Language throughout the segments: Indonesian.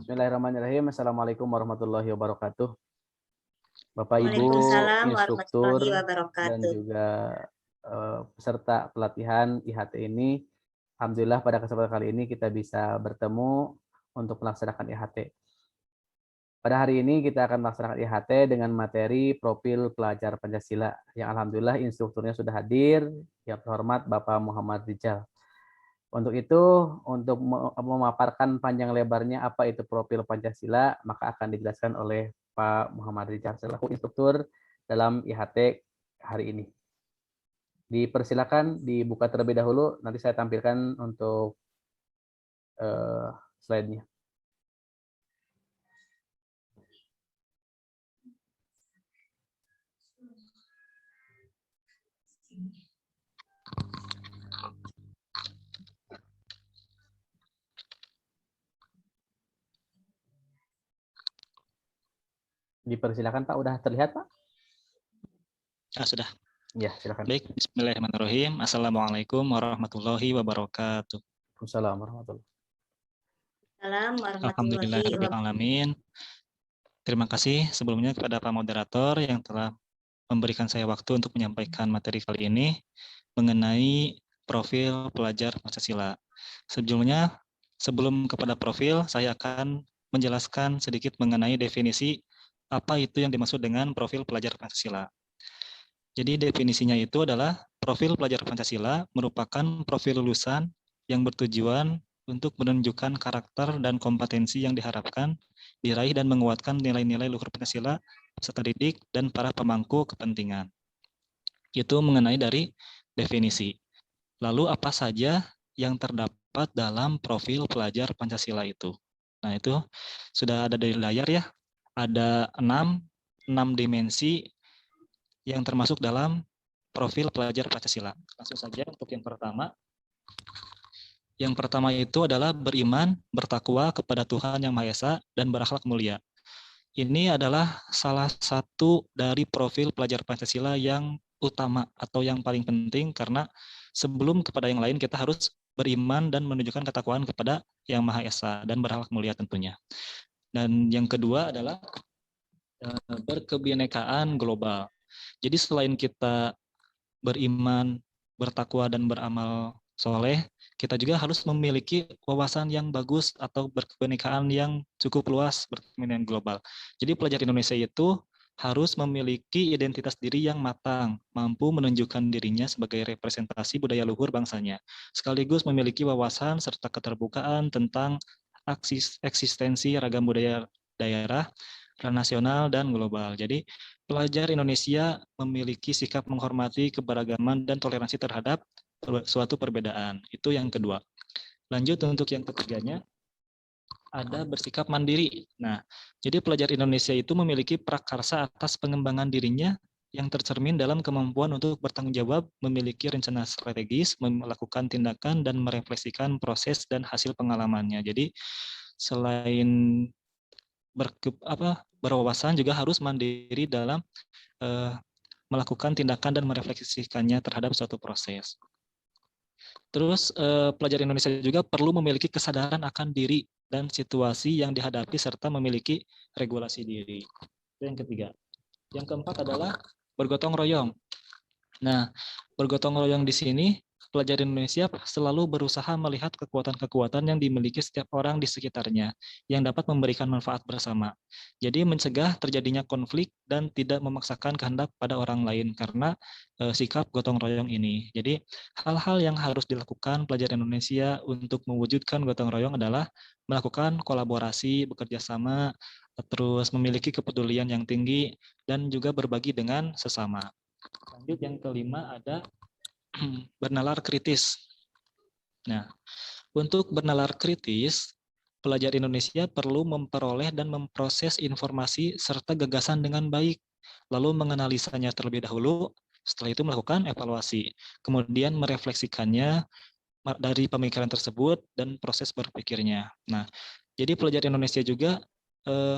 Bismillahirrahmanirrahim. Assalamualaikum warahmatullahi wabarakatuh. Bapak Ibu Waalaikumsalam instruktur warahmatullahi dan wabarakatuh. juga peserta pelatihan IHT ini, alhamdulillah pada kesempatan kali ini kita bisa bertemu untuk melaksanakan IHT. Pada hari ini kita akan melaksanakan IHT dengan materi profil pelajar Pancasila yang alhamdulillah instrukturnya sudah hadir, yang terhormat Bapak Muhammad Rijal. Untuk itu, untuk memaparkan panjang lebarnya apa itu profil Pancasila, maka akan dijelaskan oleh Pak Muhammad Rijal selaku instruktur dalam IHT hari ini. Dipersilakan dibuka terlebih dahulu, nanti saya tampilkan untuk slide-nya. Dipersilakan Pak, udah terlihat Pak? Sudah. Ya, silakan. Baik, bismillahirrahmanirrahim. Assalamualaikum warahmatullahi wabarakatuh. Waalaikumsalam warahmatullahi Assalamualaikum warahmatullahi wabarakatuh. Alhamdulillahirrahmanirrahim. Terima kasih sebelumnya kepada Pak Moderator yang telah memberikan saya waktu untuk menyampaikan materi kali ini mengenai profil pelajar Pancasila. Sebelum kepada profil, saya akan menjelaskan sedikit mengenai definisi apa itu yang dimaksud dengan profil pelajar Pancasila. Jadi definisinya itu adalah profil pelajar Pancasila merupakan profil lulusan yang bertujuan untuk menunjukkan karakter dan kompetensi yang diharapkan, diraih dan menguatkan nilai-nilai luhur Pancasila, peserta didik, dan para pemangku kepentingan. Itu mengenai dari definisi. Lalu apa saja yang terdapat dalam profil pelajar Pancasila itu? Nah itu sudah ada di layar ya, ada 6 dimensi yang termasuk dalam profil pelajar Pancasila. Langsung saja untuk yang pertama. Yang pertama itu adalah beriman, bertakwa kepada Tuhan Yang Maha Esa, dan berakhlak mulia. Ini adalah salah satu dari profil pelajar Pancasila yang utama atau yang paling penting karena sebelum kepada yang lain kita harus beriman dan menunjukkan ketakwaan kepada Yang Maha Esa dan berakhlak mulia tentunya. Dan yang kedua adalah berkebinekaan global. Jadi selain kita beriman, bertakwa, dan beramal soleh, kita juga harus memiliki wawasan yang bagus atau berkebinekaan yang cukup luas, berkebinekaan global. Jadi pelajar Indonesia itu harus memiliki identitas diri yang matang, mampu menunjukkan dirinya sebagai representasi budaya luhur bangsanya, sekaligus memiliki wawasan serta keterbukaan tentang eksistensi ragam budaya daerah, nasional, dan global. Jadi pelajar Indonesia memiliki sikap menghormati keberagaman dan toleransi terhadap suatu perbedaan. Itu yang kedua. Lanjut untuk yang ketiganya, ada bersikap mandiri. Nah, jadi pelajar Indonesia itu memiliki prakarsa atas pengembangan dirinya yang tercermin dalam kemampuan untuk bertanggung jawab, memiliki rencana strategis, melakukan tindakan, dan merefleksikan proses dan hasil pengalamannya. Jadi selain berwawasan juga harus mandiri dalam melakukan tindakan dan merefleksikannya terhadap suatu proses. Terus pelajar Indonesia juga perlu memiliki kesadaran akan diri dan situasi yang dihadapi serta memiliki regulasi diri. Itu yang ketiga. Yang keempat adalah bergotong royong. Nah, bergotong royong di sini pelajar Indonesia selalu berusaha melihat kekuatan-kekuatan yang dimiliki setiap orang di sekitarnya yang dapat memberikan manfaat bersama. Jadi mencegah terjadinya konflik dan tidak memaksakan kehendak pada orang lain karena sikap gotong royong ini. Jadi hal-hal yang harus dilakukan pelajar Indonesia untuk mewujudkan gotong royong adalah melakukan kolaborasi, bekerja sama, terus memiliki kepedulian yang tinggi, dan juga berbagi dengan sesama. Lanjut yang kelima ada bernalar kritis. Nah, untuk bernalar kritis, pelajar Indonesia perlu memperoleh dan memproses informasi serta gagasan dengan baik, lalu menganalisanya terlebih dahulu, setelah itu melakukan evaluasi, kemudian merefleksikannya dari pemikiran tersebut dan proses berpikirnya. Nah, jadi pelajar Indonesia juga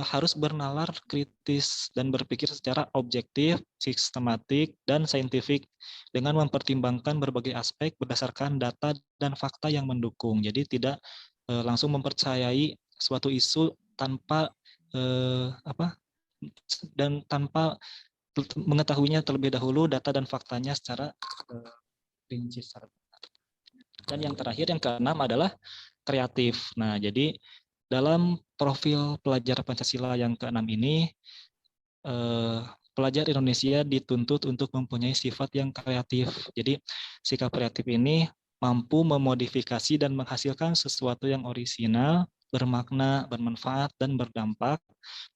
harus bernalar kritis dan berpikir secara objektif, sistematik, dan saintifik dengan mempertimbangkan berbagai aspek berdasarkan data dan fakta yang mendukung. Jadi tidak langsung mempercayai suatu isu tanpa tanpa mengetahuinya terlebih dahulu data dan faktanya secara rinci. Dan yang terakhir, yang keenam adalah kreatif. Nah, jadi dalam profil pelajar Pancasila yang keenam ini, pelajar Indonesia dituntut untuk mempunyai sifat yang kreatif. Jadi sikap kreatif ini mampu memodifikasi dan menghasilkan sesuatu yang orisinal, bermakna, bermanfaat, dan berdampak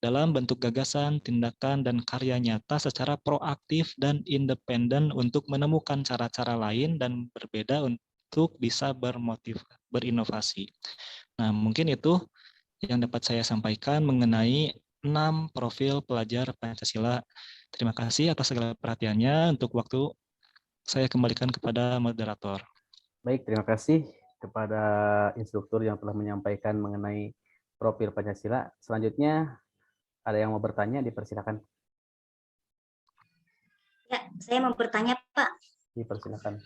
dalam bentuk gagasan, tindakan, dan karya nyata secara proaktif dan independen untuk menemukan cara-cara lain dan berbeda untuk bisa berinovasi. Nah, mungkin itu yang dapat saya sampaikan mengenai 6 profil pelajar Pancasila. Terima kasih atas segala perhatiannya. Untuk waktu saya kembalikan kepada moderator. Baik, terima kasih kepada instruktur yang telah menyampaikan mengenai profil Pancasila. Selanjutnya ada yang mau bertanya, dipersilakan. Ya, saya mau bertanya, Pak. Dipersilakan.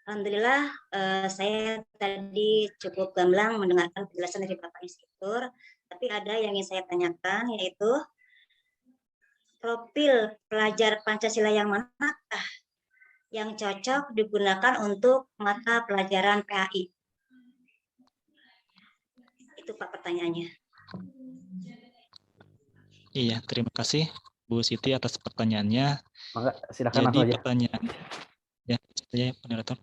Alhamdulillah, saya tadi cukup gamblang mendengarkan penjelasan dari Bapak Instruktur, tapi ada yang ingin saya tanyakan, yaitu profil pelajar Pancasila yang manakah yang cocok digunakan untuk mata pelajaran PAI? Itu Pak pertanyaannya. Iya, terima kasih Bu Siti atas pertanyaannya. Maka silakan Jadi langsung aja. pertanyaan, ya, saya moderator.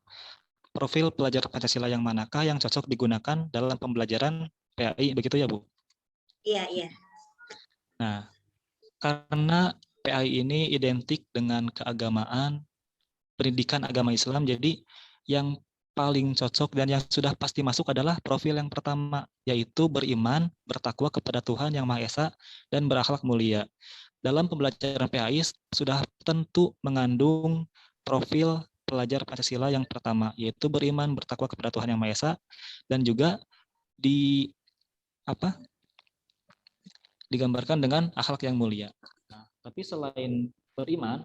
Profil pelajar Pancasila yang manakah yang cocok digunakan dalam pembelajaran PAI, begitu ya Bu? Iya, iya. Nah, karena PAI ini identik dengan keagamaan, pendidikan agama Islam, jadi yang paling cocok dan yang sudah pasti masuk adalah profil yang pertama, yaitu beriman, bertakwa kepada Tuhan Yang Maha Esa, dan berakhlak mulia. Dalam pembelajaran PAI sudah tentu mengandung profil pelajar Pancasila yang pertama, yaitu beriman, bertakwa kepada Tuhan Yang Maha Esa, dan juga digambarkan dengan akhlak yang mulia. Nah, tapi selain beriman,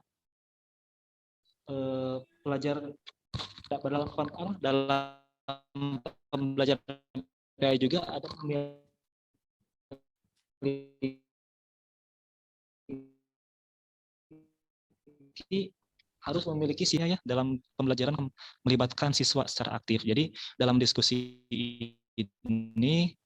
pelajar dalam pembelajaran PAI juga ada harus memiliki ya dalam pembelajaran melibatkan siswa secara aktif. Jadi dalam diskusi ini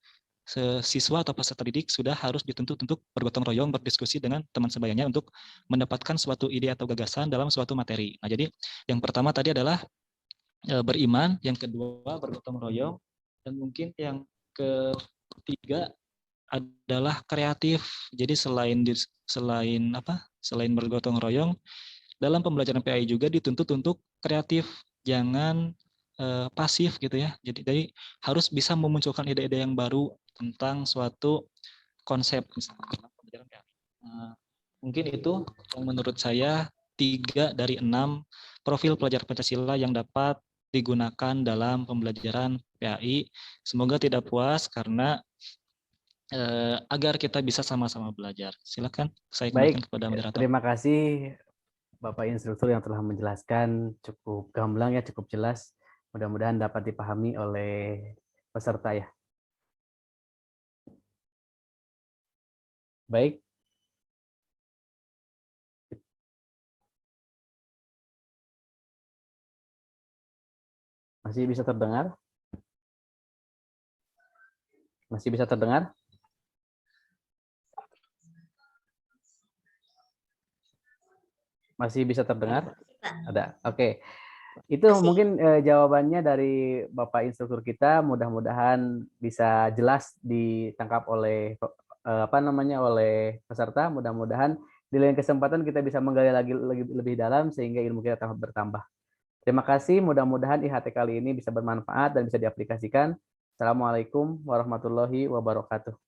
siswa atau peserta didik sudah harus dituntut untuk bergotong royong berdiskusi dengan teman sebayanya untuk mendapatkan suatu ide atau gagasan dalam suatu materi. Nah, jadi yang pertama tadi adalah beriman, yang kedua bergotong royong, dan mungkin yang ketiga adalah kreatif. Jadi selain bergotong royong, dalam pembelajaran PAI juga dituntut untuk kreatif, jangan pasif gitu ya. Jadi harus bisa memunculkan ide-ide yang baru tentang suatu konsep misalnya pembelajaran PAI. Mungkin itu yang menurut saya 3 dari 6 profil pelajar Pancasila yang dapat digunakan dalam pembelajaran PAI. Semoga tidak puas karena agar kita bisa sama-sama belajar. Silakan saya kembalikan kepada moderator. Terima kasih Bapak Instruktur yang telah menjelaskan cukup gamblang ya, cukup jelas. Mudah-mudahan dapat dipahami oleh peserta ya. Baik. Masih bisa terdengar? Masih bisa terdengar? Masih bisa terdengar? Ada. Oke. Itu mungkin jawabannya dari Bapak Instruktur kita. Mudah-mudahan bisa jelas ditangkap oleh oleh peserta. Mudah-mudahan di lain kesempatan kita bisa menggali lagi lebih dalam sehingga ilmu kita bertambah. Terima kasih. Mudah-mudahan IHT kali ini bisa bermanfaat dan bisa diaplikasikan. Assalamualaikum warahmatullahi wabarakatuh.